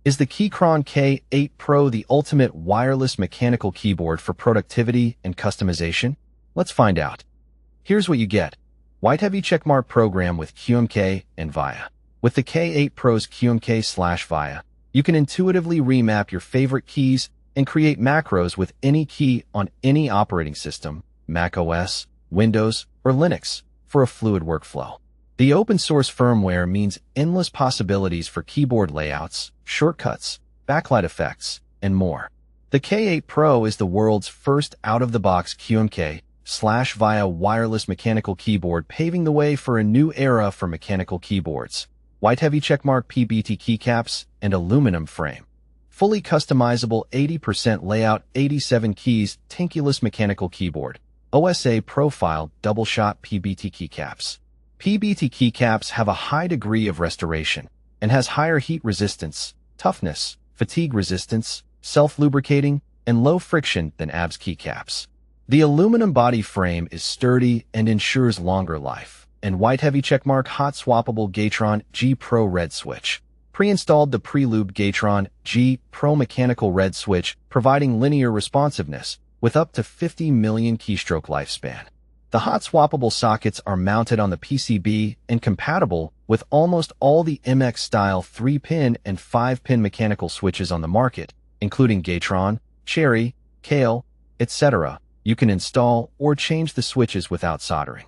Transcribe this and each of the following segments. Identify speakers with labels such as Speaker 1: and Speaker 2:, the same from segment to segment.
Speaker 1: Is the Keychron K8 Pro the ultimate wireless mechanical keyboard for productivity and customization? Let's find out. Here's what you get. White heavy checkmark program with QMK and VIA. With the K8 Pro's QMK/VIA, you can intuitively remap your favorite keys and create macros with any key on any operating system, macOS, Windows, or Linux, for a fluid workflow. The open-source firmware means endless possibilities for keyboard layouts, shortcuts, backlight effects, and more. The K8 Pro is the world's first out-of-the-box QMK/VIA wireless mechanical keyboard, paving the way for a new era for mechanical keyboards. White heavy checkmark PBT keycaps and aluminum frame. Fully customizable 80% layout 87 keys tankless mechanical keyboard. OSA profile double-shot PBT keycaps. PBT keycaps have a high degree of restoration and has higher heat resistance, toughness, fatigue resistance, self-lubricating, and low friction than ABS keycaps. The aluminum body frame is sturdy and ensures longer life. And white heavy checkmark Hot-Swappable Keychron K8 Pro red switch. Pre-installed the pre-lubed Keychron K8 Pro mechanical red switch, providing linear responsiveness with up to 50 million keystroke lifespan. The hot-swappable sockets are mounted on the PCB and compatible with almost all the MX-style 3-pin and 5-pin mechanical switches on the market, including Keychron, Cherry, Kale, etc. You can install or change the switches without soldering.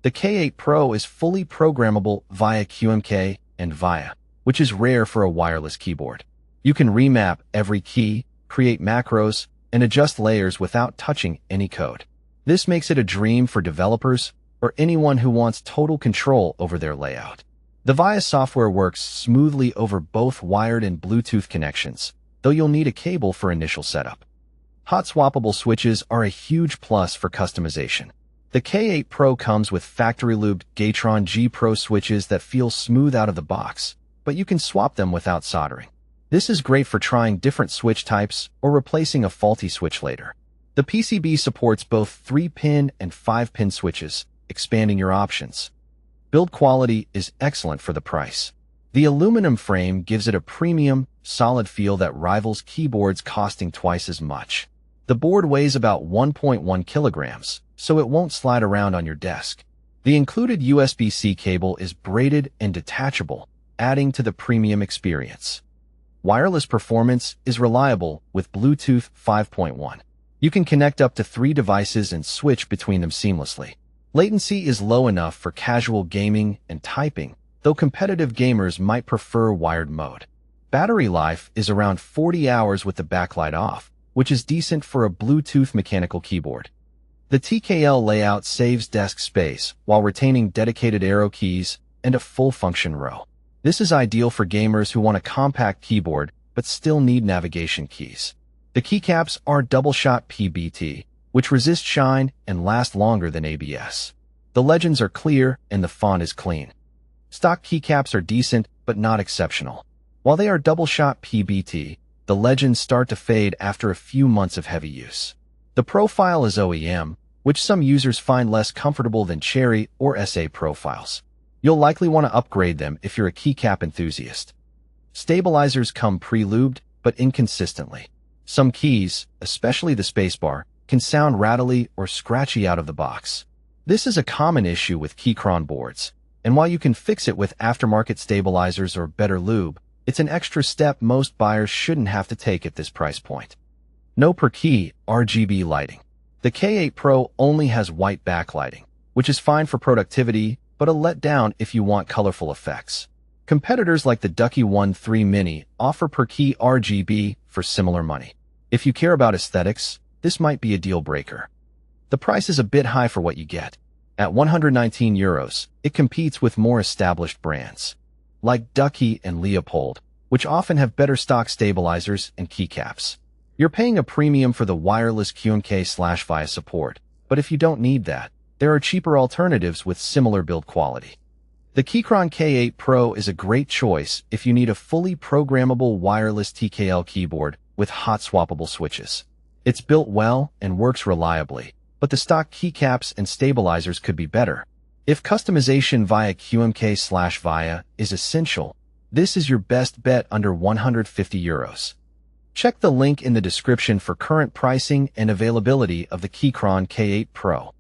Speaker 1: The K8 Pro is fully programmable via QMK and VIA, which is rare for a wireless keyboard. You can remap every key, create macros, and adjust layers without touching any code. This makes it a dream for developers or anyone who wants total control over their layout. The VIA software works smoothly over both wired and Bluetooth connections, though you'll need a cable for initial setup. Hot-swappable switches are a huge plus for customization. The K8 Pro comes with factory-lubed Keychron K8 Pro switches that feel smooth out of the box, but you can swap them without soldering. This is great for trying different switch types or replacing a faulty switch later. The PCB supports both 3-pin and 5-pin switches, expanding your options. Build quality is excellent for the price. The aluminum frame gives it a premium, solid feel that rivals keyboards costing twice as much. The board weighs about 1.1 kilograms, so it won't slide around on your desk. The included USB-C cable is braided and detachable, adding to the premium experience. Wireless performance is reliable with Bluetooth 5.1. You can connect up to 3 devices and switch between them seamlessly. Latency is low enough for casual gaming and typing, though competitive gamers might prefer wired mode. Battery life is around 40 hours with the backlight off, which is decent for a Bluetooth mechanical keyboard. The TKL Layout saves desk space while retaining dedicated arrow keys and a full-function row. This is ideal for gamers who want a compact keyboard but still need navigation keys. The keycaps are double-shot PBT, which resist shine and last longer than ABS. The legends are clear and the font is clean. Stock keycaps are decent but not exceptional. While they are double-shot PBT, the legends start to fade after a few months of heavy use. The profile is OEM, which some users find less comfortable than Cherry or SA profiles. You'll likely want to upgrade them if you're a keycap enthusiast. Stabilizers come pre-lubed but inconsistently. Some keys, especially the spacebar, can sound rattly or scratchy out of the box. This is a common issue with Keychron boards, and while you can fix it with aftermarket stabilizers or better lube, it's an extra step most buyers shouldn't have to take at this price point. No Per-Key RGB lighting. The K8 Pro only has white backlighting, which is fine for productivity, but a letdown if you want colorful effects. Competitors like the Ducky 1-3 Mini offer Per-Key RGB for similar money. If you care about aesthetics, this might be a deal breaker. The price is a bit high for what you get. At €119, it competes with more established brands, like Ducky and Leopold, which often have better stock stabilizers and keycaps. You're paying a premium for the wireless QMK/VIA support, but if you don't need that, there are cheaper alternatives with similar build quality. The Keychron K8 Pro is a great choice if you need a fully programmable wireless TKL keyboard with hot-swappable switches. It's built well and works reliably, but the stock keycaps and stabilizers could be better. If customization via QMK/VIA is essential, This is your best bet under €150. Check the link in the description for current pricing and availability of the Keychron K8 Pro.